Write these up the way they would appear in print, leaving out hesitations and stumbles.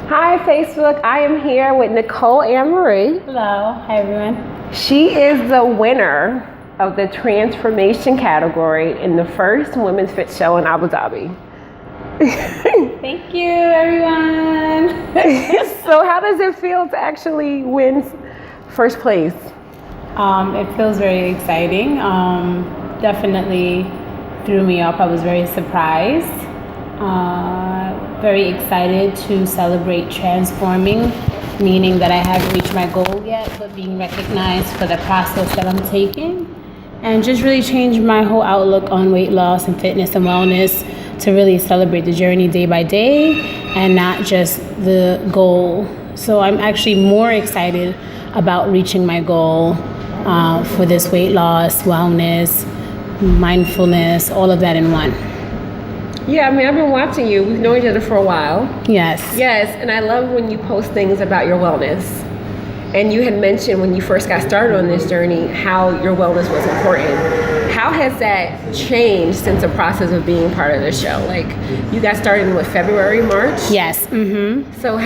Hi, Facebook. I am here with Nicole Ann Marie. Hello. Hi, everyone. She is the winner of the transformation category in the first Women's Fit Show in Abu Dhabi. Thank you, everyone. So how does it feel to actually win first place? It feels very exciting. Definitely threw me off. I was very surprised. Very excited to celebrate transforming, meaning that I haven't reached my goal yet, but being recognized for the process that I'm taking, and just really change my whole outlook on weight loss and fitness and wellness to really celebrate the journey day by day and not just the goal. So I'm actually more excited about reaching my goal for this weight loss, wellness, mindfulness, all of that in one. Yeah, I mean, I've been watching you. We've known each other for a while. Yes. Yes, and I love when you post things about your wellness. And you had mentioned when you first got started on this journey how your wellness was important. How has that changed since the process of being part of the show? Like, you got started in February, March? Yes. Mm-hmm. So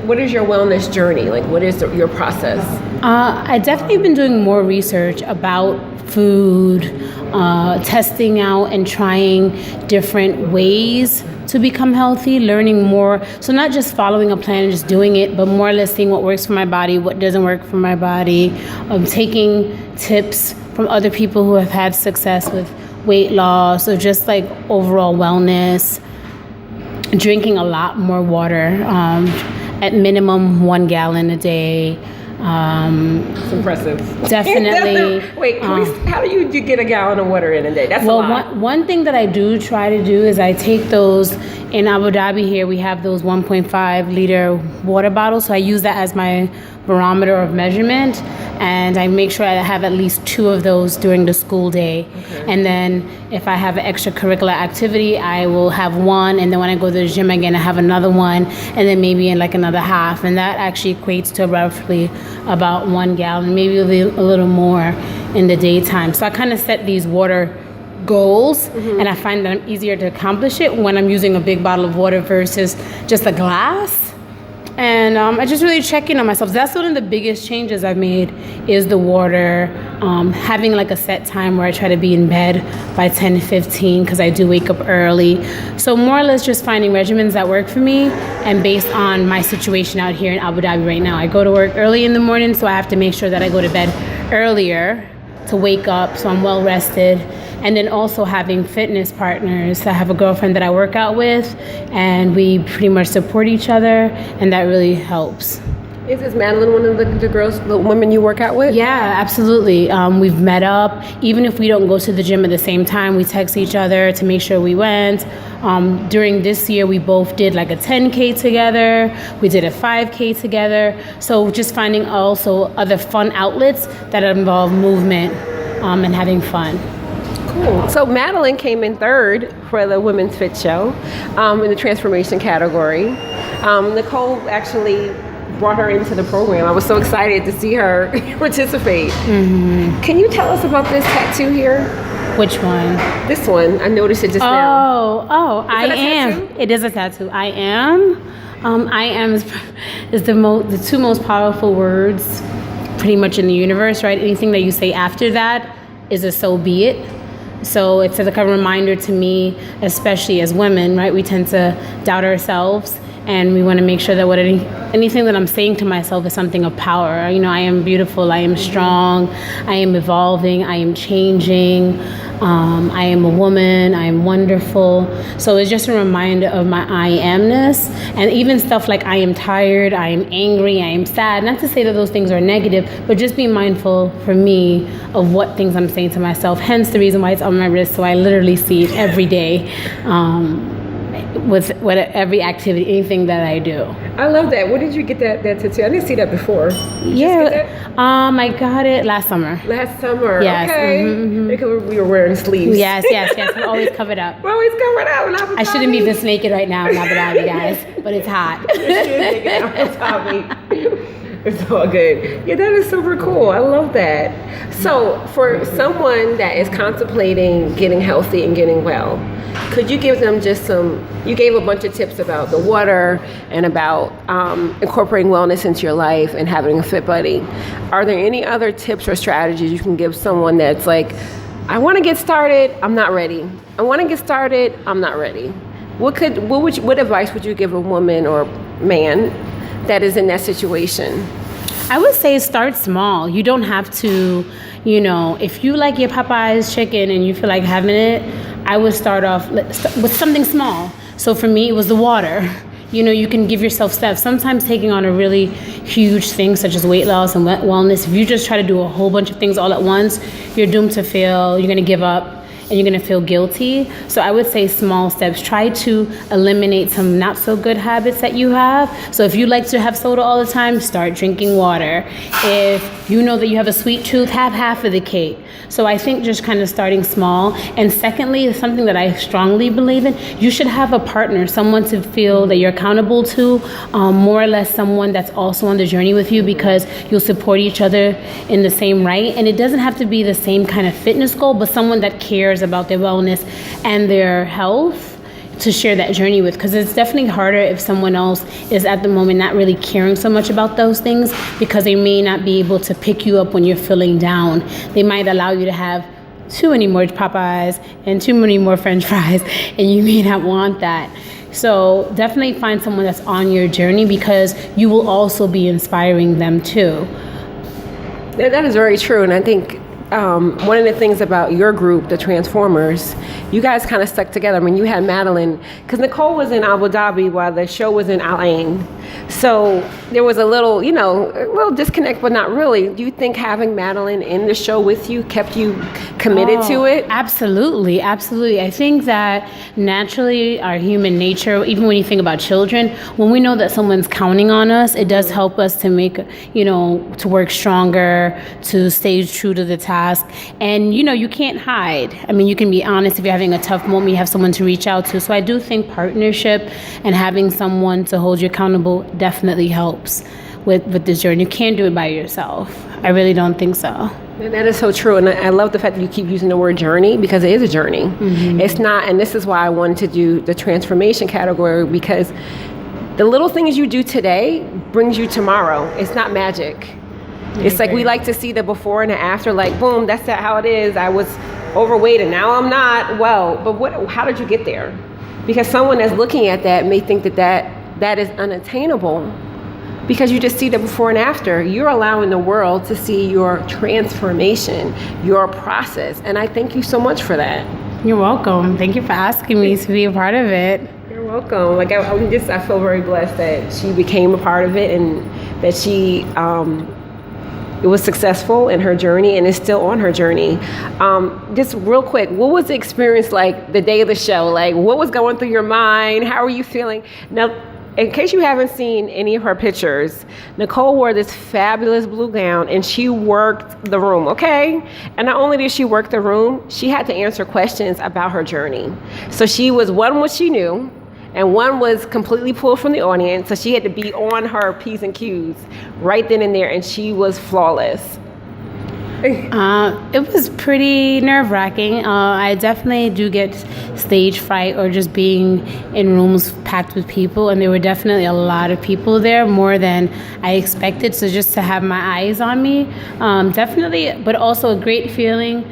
what is your wellness journey? Like, what is your process? I definitely been doing more research about food, testing out and trying different ways to become healthy, learning more. So not just following a plan and just doing it, but more or less seeing what works for my body, what doesn't work for my body, taking tips from other people who have had success with weight loss or just like overall wellness, drinking a lot more water, at minimum 1 gallon a day. It's impressive. Definitely. Wait, how do you get a gallon of water in a day? That's a lot. One thing that I do try to do is I take those, in Abu Dhabi here, we have those 1.5 liter water bottles. So I use that as my barometer of measurement. And I make sure I have at least 2 of those during the school day. Okay. And then if I have an extracurricular activity, I will have 1. And then when I go to the gym again, I have another 1. And then maybe in like another half. And that actually equates to roughly about 1 gallon, maybe a little more in the daytime. So I kind of set these water goals, and I find that I'm easier to accomplish it when I'm using a big bottle of water versus just a glass. And I just really check in on myself. That's one of the biggest changes I've made is the water, having like a set time where I try to be in bed by 10:15 because I do wake up early. So more or less just finding regimens that work for me and based on my situation out here in Abu Dhabi right now. I go to work early in the morning, so I have to make sure that I go to bed earlier to wake up so I'm well rested. And then also having fitness partners. I have a girlfriend that I work out with, and we pretty much support each other, and that really helps. Is Madeline one of the women you work out with? Yeah, absolutely. We've met up. Even if we don't go to the gym at the same time, we text each other to make sure we went. During this year, we both did like a 10K together. We did a 5K together. So just finding also other fun outlets that involve movement and having fun. Cool. So Madeline came in 3rd for the Women's Fit Show in the transformation category. Nicole actually brought her into the program. I was so excited to see her participate. Mm-hmm. Can you tell us about this tattoo here? Which one? This one. I noticed it just now. I am. Tattoo? It is a tattoo. I am. I am is the 2 most powerful words pretty much in the universe, right? Anything that you say after that is a so be it. So it's like a reminder to me, especially as women, right? We tend to doubt ourselves, and we want to make sure that anything that I'm saying to myself is something of power. You know, I am beautiful, I am strong, I am evolving, I am changing, I am a woman, I am wonderful. So it's just a reminder of my I amness, and even stuff like I am tired, I am angry, I am sad. Not to say that those things are negative, but just be mindful for me of what things I'm saying to myself. Hence the reason why it's on my wrist, so I literally see it every day. With every activity, anything that I do. I love that. Where did you get that tattoo? I didn't see that before. I got it last summer. Last summer. Yes. Okay. Mm-hmm. Because we were wearing sleeves. Yes. We're always covered up. We're always covered up. I shouldn't be this naked right now in Abu Dhabi, guys, but it's hot. You should take it out. It's hot. It's all good. Yeah, that is super cool. I love that. So, for someone that is contemplating getting healthy and getting well, could you give them just you gave a bunch of tips about the water and about incorporating wellness into your life and having a fit buddy. Are there any other tips or strategies you can give someone that's like, I want to get started, I'm not ready. I want to get started, I'm not ready. What advice would you give a woman or man that is in that situation? I would say start small. You don't have to, if you like your Popeye's chicken and you feel like having it, I would start off with something small. So for me, it was the water. You can give yourself steps. Sometimes taking on a really huge thing such as weight loss and wellness, if you just try to do a whole bunch of things all at once, you're doomed to fail. You're going to give up. And you're going to feel guilty. So I would say small steps. Try to eliminate some not so good habits that you have. So if you like to have soda all the time, start drinking water. If you know that you have a sweet tooth, have half of the cake. So I think just kind of starting small. And secondly, something that I strongly believe in, you should have a partner, someone to feel that you're accountable to, more or less someone that's also on the journey with you, because you'll support each other in the same right. And it doesn't have to be the same kind of fitness goal, but someone that cares about their wellness and their health to share that journey with, because it's definitely harder if someone else is at the moment not really caring so much about those things, because they may not be able to pick you up when you're feeling down. They might allow you to have too many more Popeyes and too many more French fries, and you may not want that. So definitely find someone that's on your journey, because you will also be inspiring them too. That is very true, and I think one of the things about your group, the Transformers, you guys kind of stuck together. I mean, you had Madeline, because Nicole was in Abu Dhabi while the show was in Al Ain. So there was a little disconnect, but not really. Do you think having Madeline in the show with you kept you committed to it? Absolutely, absolutely. I think that naturally our human nature, even when you think about children, when we know that someone's counting on us, it does help us to make, to work stronger, to stay true to the task. And, you can't hide. I mean, you can be honest if you're having a tough moment, you have someone to reach out to. So I do think partnership and having someone to hold you accountable definitely helps with this journey. You can't do it by yourself. I really don't think so. And that is so true. And I love the fact that you keep using the word journey, because it is a journey. Mm-hmm. It's not, and this is why I wanted to do the transformation category, because the little things you do today brings you tomorrow. It's not magic. It's like we like to see the before and the after, like, boom, that's how it is. I was overweight and now I'm not. Well, but how did you get there? Because someone that's looking at that may think that is unattainable, because you just see the before and after. You're allowing the world to see your transformation, your process. And I thank you so much for that. You're welcome. Thank you for asking me to be a part of it. You're welcome. Like I feel very blessed that she became a part of it, and that she it was successful in her journey and is still on her journey. Just real quick, what was the experience like the day of the show? Like, what was going through your mind? How were you feeling? Now, in case you haven't seen any of her pictures, Nicole wore this fabulous blue gown and she worked the room, okay? And not only did she work the room, she had to answer questions about her journey. So she was, one, what she knew, and one was completely pulled from the audience. So she had to be on her P's and Q's right then and there, and she was flawless. It was pretty nerve-wracking. I definitely do get stage fright, or just being in rooms packed with people, and there were definitely a lot of people there, more than I expected. So just to have my eyes on me, definitely, but also a great feeling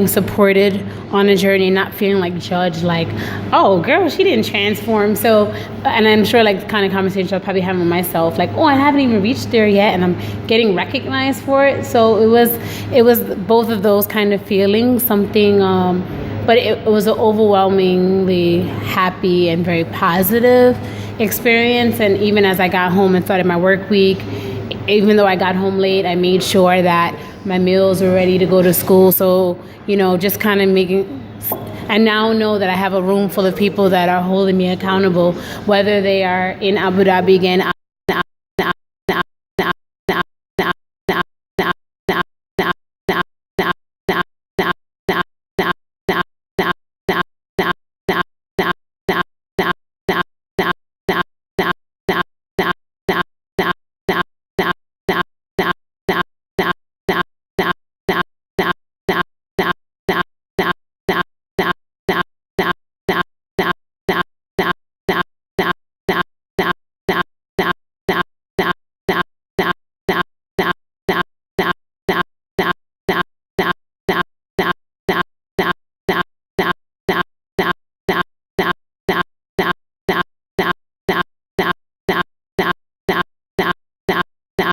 supported on a journey, not feeling like judged, like, oh girl, she didn't transform. So, and I'm sure like the kind of conversation I'll probably have with myself, like, oh, I haven't even reached there yet and I'm getting recognized for it. So it was both of those kind of feelings, something, but it was an overwhelmingly happy and very positive experience. And even as I got home and started my work week, even though I got home late, I made sure that my meals were ready to go to school. So, just kind of I now know that I have a room full of people that are holding me accountable, whether they are in Abu Dhabi again,